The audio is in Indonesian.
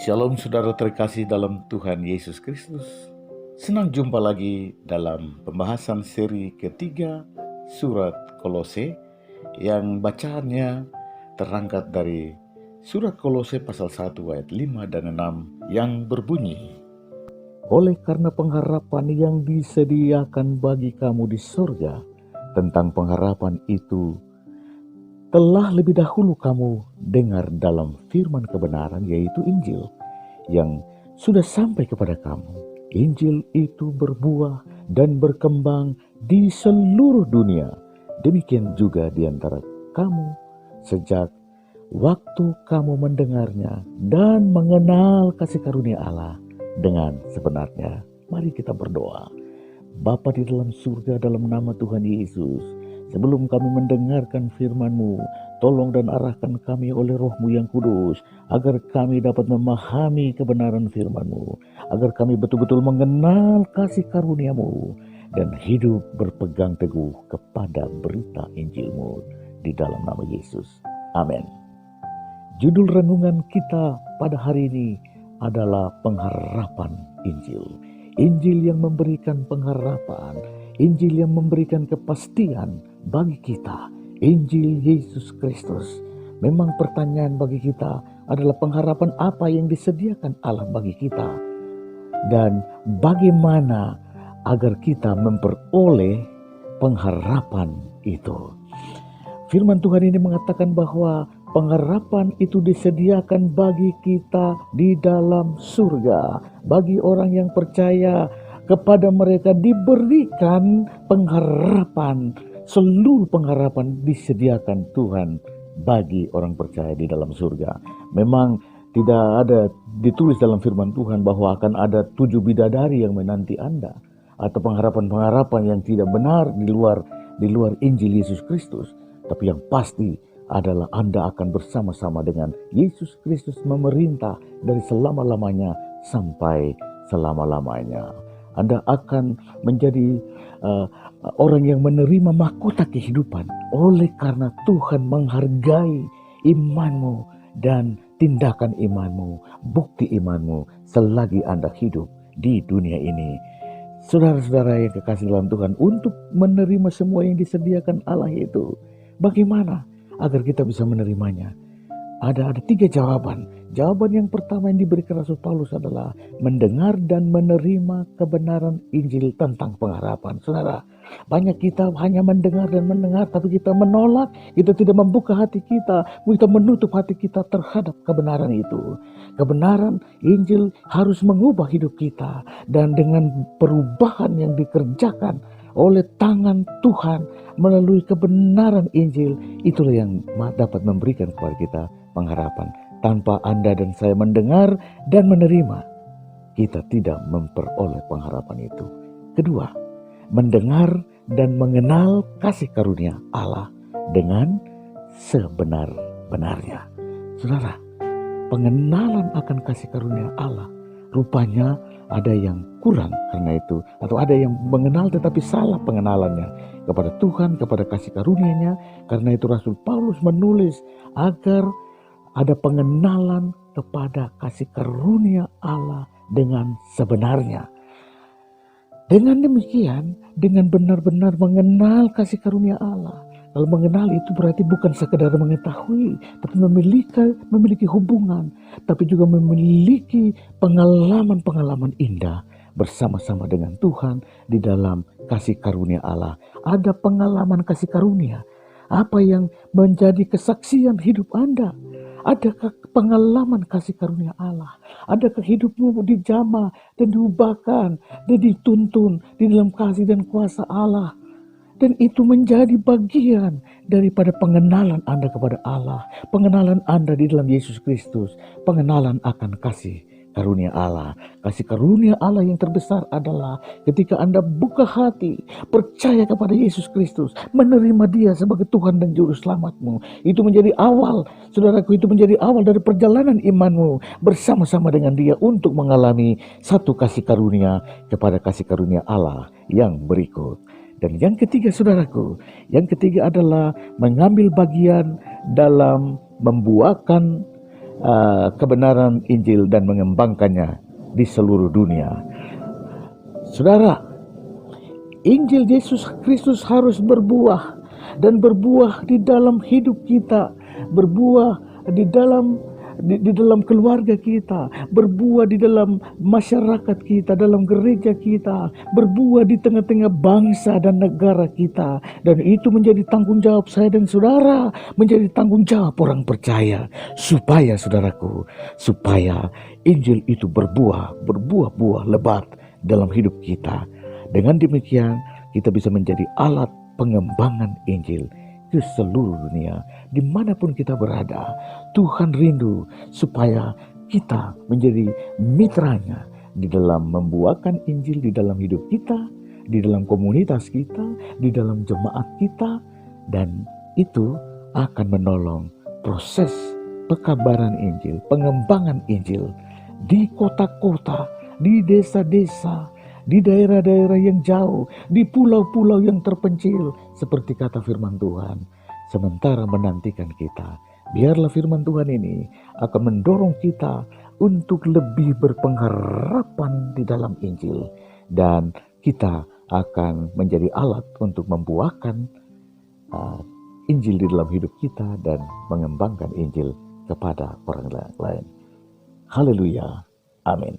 Shalom saudara terkasih dalam Tuhan Yesus Kristus. Senang jumpa lagi dalam pembahasan seri ketiga surat Kolose yang bacaannya terangkat dari surat Kolose pasal 1 ayat 5 dan 6 yang berbunyi, oleh karena pengharapan yang disediakan bagi kamu di surga, tentang pengharapan itu telah lebih dahulu kamu dengar dalam firman kebenaran, yaitu Injil, yang sudah sampai kepada kamu. Injil itu berbuah dan berkembang di seluruh dunia. Demikian juga di antara kamu sejak waktu kamu mendengarnya dan mengenal kasih karunia Allah dengan sebenarnya. Mari kita berdoa. Bapa di dalam surga, dalam nama Tuhan Yesus, sebelum kami mendengarkan firman-Mu, tolong dan arahkan kami oleh Roh-Mu yang kudus, agar kami dapat memahami kebenaran firman-Mu, agar kami betul-betul mengenal kasih karunia-Mu, dan hidup berpegang teguh kepada berita Injil-Mu, di dalam nama Yesus. Amin. Judul renungan kita pada hari ini adalah pengharapan Injil. Injil yang memberikan pengharapan, Injil yang memberikan kepastian bagi kita, Injil Yesus Kristus. Memang pertanyaan bagi kita adalah pengharapan apa yang disediakan Allah bagi kita, dan bagaimana agar kita memperoleh pengharapan itu. Firman Tuhan ini mengatakan bahwa pengharapan itu disediakan bagi kita di dalam surga. Bagi orang yang percaya, kepada mereka diberikan pengharapan. Seluruh pengharapan disediakan Tuhan bagi orang percaya di dalam surga. Memang tidak ada ditulis dalam firman Tuhan bahwa akan ada 7 bidadari yang menanti Anda, atau pengharapan-pengharapan yang tidak benar di luar Injil Yesus Kristus. Tapi yang pasti adalah Anda akan bersama-sama dengan Yesus Kristus memerintah dari selama-lamanya sampai selama-lamanya. Anda akan menjadi orang yang menerima mahkota kehidupan oleh karena Tuhan menghargai imanmu dan tindakan imanmu, bukti imanmu selagi Anda hidup di dunia ini. Saudara-saudara yang kekasih dalam Tuhan, untuk menerima semua yang disediakan Allah itu, bagaimana agar kita bisa menerimanya? Ada 3 jawaban. Jawaban yang pertama yang diberikan Rasul Paulus adalah mendengar dan menerima kebenaran Injil tentang pengharapan. Saudara, banyak kita hanya mendengar dan mendengar, tapi kita menolak, kita tidak membuka hati kita menutup hati kita terhadap kebenaran itu. Kebenaran Injil harus mengubah hidup kita, dan dengan perubahan yang dikerjakan oleh tangan Tuhan melalui kebenaran Injil, itulah yang dapat memberikan kepada kita pengharapan. Tanpa Anda dan saya mendengar dan menerima, kita tidak memperoleh pengharapan itu. Kedua, mendengar dan mengenal kasih karunia Allah dengan sebenar-benarnya. Saudara, pengenalan akan kasih karunia Allah rupanya ada yang kurang karena itu, atau ada yang mengenal tetapi salah pengenalannya kepada Tuhan, kepada kasih karunia-Nya. Karena itu Rasul Paulus menulis agar ada pengenalan kepada kasih karunia Allah dengan sebenarnya. Dengan demikian, dengan benar-benar mengenal kasih karunia Allah. Kalau mengenal itu berarti bukan sekedar mengetahui, tapi memiliki hubungan, tapi juga memiliki pengalaman-pengalaman indah bersama-sama dengan Tuhan di dalam kasih karunia Allah. Ada pengalaman kasih karunia, apa yang menjadi kesaksian hidup Anda. Adakah pengalaman kasih karunia Allah? Adakah hidupmu dijamah dan diubahkan dan dituntun di dalam kasih dan kuasa Allah? Dan itu menjadi bagian daripada pengenalan Anda kepada Allah, pengenalan Anda di dalam Yesus Kristus, pengenalan akan kasih karunia Allah. Kasih karunia Allah yang terbesar adalah ketika Anda buka hati, percaya kepada Yesus Kristus, menerima Dia sebagai Tuhan dan Juru Selamatmu. Itu menjadi awal, saudaraku, itu menjadi awal dari perjalanan imanmu bersama-sama dengan Dia untuk mengalami satu kasih karunia kepada kasih karunia Allah yang berikut. Dan yang ketiga saudaraku, yang ketiga adalah mengambil bagian dalam membuahkan kebenaran Injil dan mengembangkannya di seluruh dunia. Saudara, Injil Yesus Kristus harus berbuah, dan berbuah di dalam hidup kita, berbuah di dalam keluarga kita, berbuah di dalam masyarakat kita, dalam gereja kita, berbuah di tengah-tengah bangsa dan negara kita. Dan itu menjadi tanggung jawab saya dan saudara, menjadi tanggung jawab orang percaya, supaya saudaraku, supaya Injil itu berbuah-buah lebat dalam hidup kita. Dengan demikian kita bisa menjadi alat pengembangan Injil ke seluruh dunia, dimanapun kita berada. Tuhan rindu supaya kita menjadi mitranya di dalam membuahkan Injil di dalam hidup kita, di dalam komunitas kita, di dalam jemaat kita, dan itu akan menolong proses pekabaran Injil, pengembangan Injil di kota-kota, di desa-desa, di daerah-daerah yang jauh, di pulau-pulau yang terpencil, seperti kata firman Tuhan. Sementara menantikan kita, biarlah firman Tuhan ini akan mendorong kita untuk lebih berpengharapan di dalam Injil, dan kita akan menjadi alat untuk membuahkan Injil di dalam hidup kita dan mengembangkan Injil kepada orang lain. Haleluya, amin.